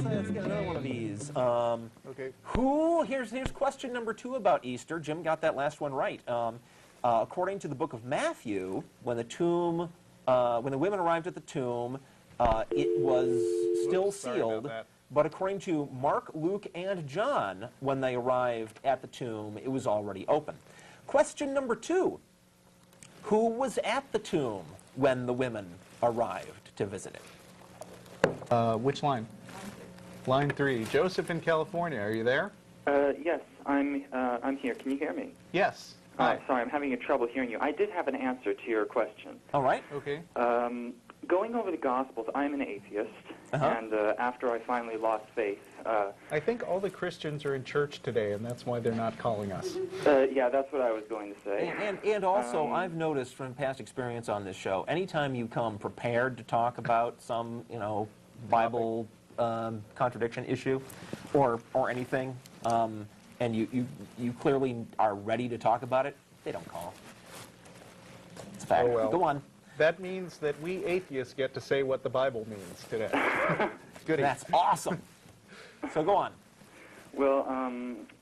Let's get another one of these. Okay. Here's question number 2 about Easter. Jim got that last one right. According to the book of Matthew, when the women arrived at the tomb, it was still sealed. But according to Mark, Luke, and John, when they arrived at the tomb, it was already open. Question number 2. Who was at the tomb when the women arrived to visit it? Which line? Line 3. Joseph in California. Are you there? Yes, I'm here. Can you hear me? Yes. Hi. Sorry, I'm having trouble hearing you. I did have an answer to your question. All right. Okay. Going over the Gospels, I'm an atheist, and after I finally lost faith... I think all the Christians are in church today, and that's why they're not calling us. Yeah, that's what I was going to say. And also, I've noticed from past experience on this show, anytime you come prepared to talk about some, Bible contradiction issue or anything, and you clearly are ready to talk about it, they don't call. It's a fact. Oh, well. Go on. That means that we atheists get to say what the Bible means today. Goody. That's awesome. So go on. Well,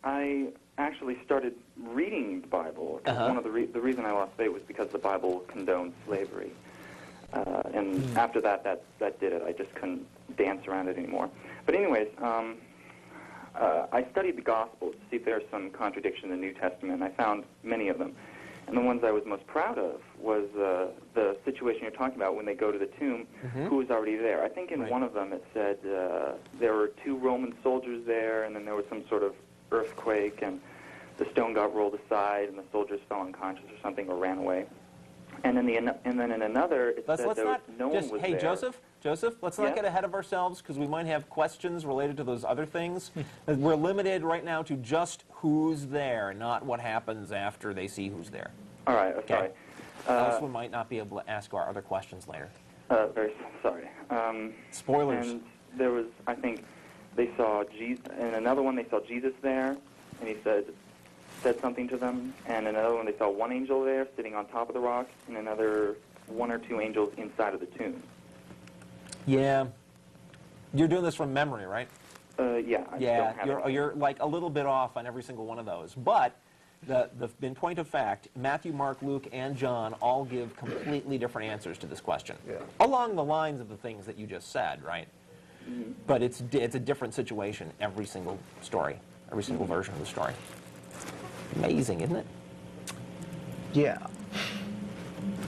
I actually started reading the Bible. One of the reason I lost faith was because the Bible condoned slavery. And after that did it. I just couldn't dance around it anymore. But anyways, I studied the Gospels to see if there's some contradiction in the New Testament, and I found many of them. And the ones I was most proud of was the situation you're talking about when they go to the tomb, who was already there. I think in one of them it said there were 2 Roman soldiers there, and then there was some sort of earthquake, and the stone got rolled aside, and the soldiers fell unconscious or something, or ran away. And then in another, it said no one was hey, there. Joseph, let's not get ahead of ourselves, because we might have questions related to those other things. We're limited right now to just who's there, not what happens after they see who's there. All right, sorry. Else we might not be able to ask our other questions later. Very sorry. Spoilers. And there was, I think, they saw Jesus, and another one they saw Jesus there, and he said something to them, and another one they saw one angel there sitting on top of the rock, and another 1 or 2 angels inside of the tomb. Yeah. You're doing this from memory, right? Yeah. You're like a little bit off on every single one of those. But in point of fact, Matthew, Mark, Luke, and John all give completely different answers to this question. Yeah. Along the lines of the things that you just said, right? But it's a different situation every single story, every single version of the story. Amazing, isn't it? Yeah.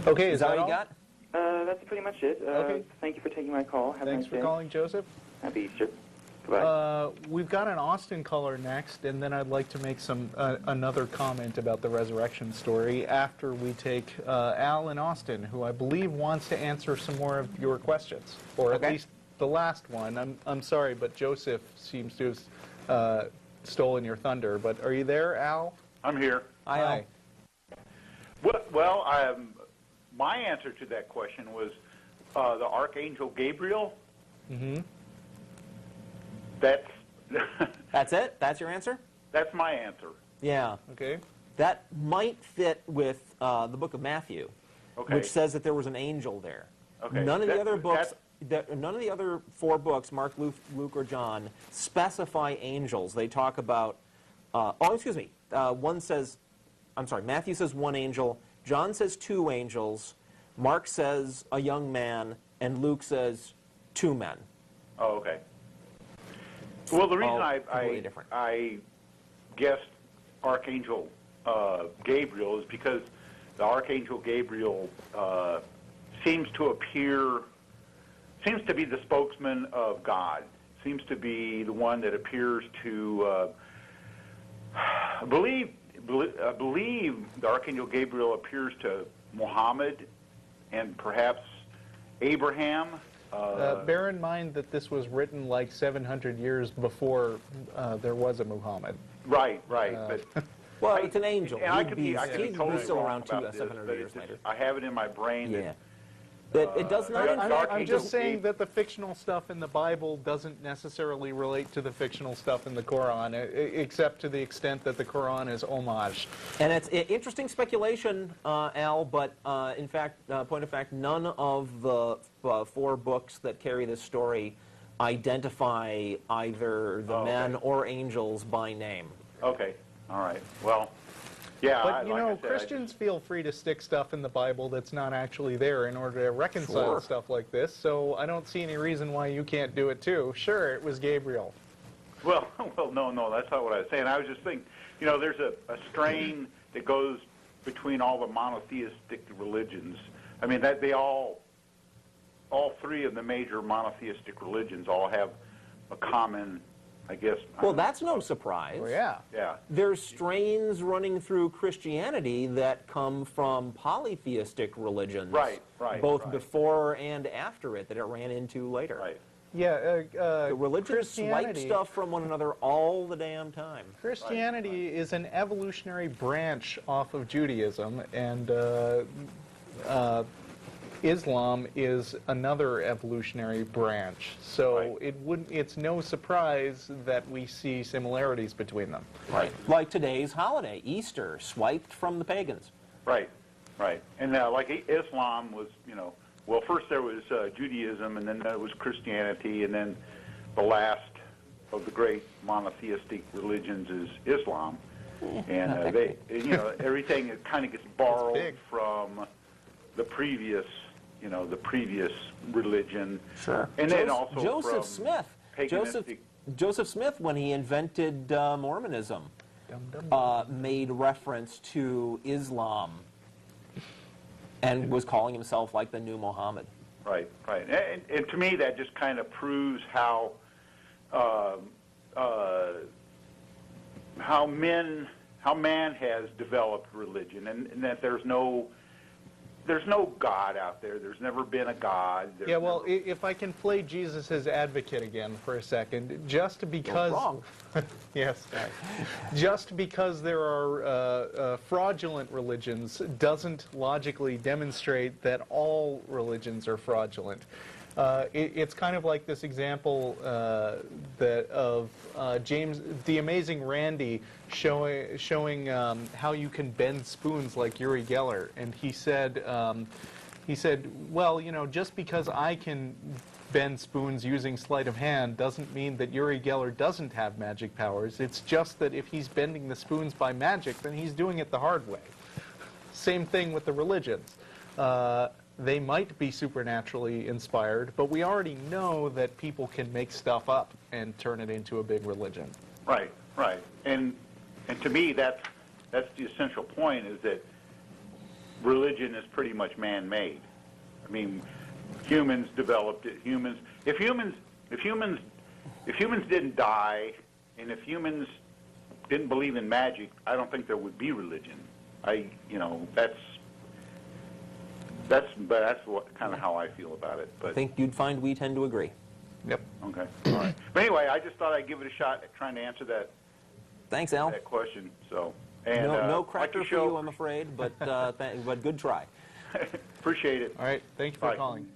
Okay, is that all you got? That's pretty much it. Okay. Thank you for taking my call. Have Thanks a nice for day. calling, Joseph. Happy Easter. Goodbye. We've got an Austin caller next, and then I'd like to make another comment about the resurrection story after we take Al in Austin, who I believe wants to answer some more of your questions, or at least the last one. I'm sorry, but Joseph seems to have stolen your thunder. But are you there, Al? I'm here. Hi. Well, my answer to that question was the Archangel Gabriel. Mm-hmm. That's it? That's your answer? That's my answer. Yeah. Okay. That might fit with the book of Matthew, which says that there was an angel there. Okay. None of the other books, none of the other 4 books, Mark, Luke, or John, specify angels. They talk about, one says, I'm sorry, Matthew says 1 angel, John says 2 angels, Mark says a young man, and Luke says 2 men. Oh, okay. Well, the reason I guessed Archangel Gabriel is because the Archangel Gabriel seems to be the spokesman of God, seems to be the one that appears to believe the Archangel Gabriel appears to Muhammad and perhaps Abraham. Bear in mind that this was written like 700 years before there was a Muhammad. Right. Well, it's an angel. And I could be totally still around wrong about 700 years later. I have it in my brain It does not. I'm just saying that the fictional stuff in the Bible doesn't necessarily relate to the fictional stuff in the Quran, except to the extent that the Quran is homage. And it's interesting speculation, Al, but in fact, point of fact, none of the 4 books that carry this story identify either the men or angels by name. Okay, all right. Well, yeah. But, you like know, I said, Christians feel free to stick stuff in the Bible that's not actually there in order to reconcile stuff like this, so I don't see any reason why you can't do it too. Sure, it was Gabriel. Well, no, that's not what I was saying. I was just thinking, you know, there's a strain that goes between all the monotheistic religions. I mean, that they all 3 of the major monotheistic religions all have a common, I guess. Well, that's no surprise. Oh, yeah. Yeah. There's strains running through Christianity that come from polytheistic religions. Right, both before and after it, that it ran into later. Right. Yeah, The religions swipe Christianity- stuff from one another all the damn time. Christianity is an evolutionary branch off of Judaism, and Islam is another evolutionary branch. So it's no surprise that we see similarities between them. Right. Like today's holiday, Easter, swiped from the pagans. Right. And like Islam was, you know, well, first there was Judaism, and then there was Christianity, and then the last of the great monotheistic religions is Islam. And they, you know, everything kind of gets borrowed from the previous, you know, the previous religion. Sure. And then also Joseph from Smith. paganistic. Joseph Smith, when he invented Mormonism, made reference to Islam and was calling himself like the new Muhammad. Right. And to me, that just kind of proves how man has developed religion, and that there's no God out there. There's never been a God. Yeah, well, if I can play Jesus as advocate again for a second, just because... Wrong. Yes. Just because there are fraudulent religions doesn't logically demonstrate that all religions are fraudulent. It's kind of like this example of James, the Amazing Randy, showing how you can bend spoons like Uri Geller, and he said, well, you know, just because I can bend spoons using sleight of hand doesn't mean that Uri Geller doesn't have magic powers. It's just that if he's bending the spoons by magic, then he's doing it the hard way. Same thing with the religions. They might be supernaturally inspired, but we already know that people can make stuff up and turn it into a big religion. Right. And to me, that's the essential point, is that religion is pretty much man-made. I mean, humans developed it. If humans didn't die, and if humans didn't believe in magic, I don't think there would be religion. That's what kind of how I feel about it. But I think you'd find we tend to agree. Yep. Okay. All right. But anyway, I just thought I'd give it a shot at trying to answer that Thanks, Al. question. So, and No like cracker your for show. you, I'm afraid, but but good try. Appreciate it. All right. Thank you for Bye. calling.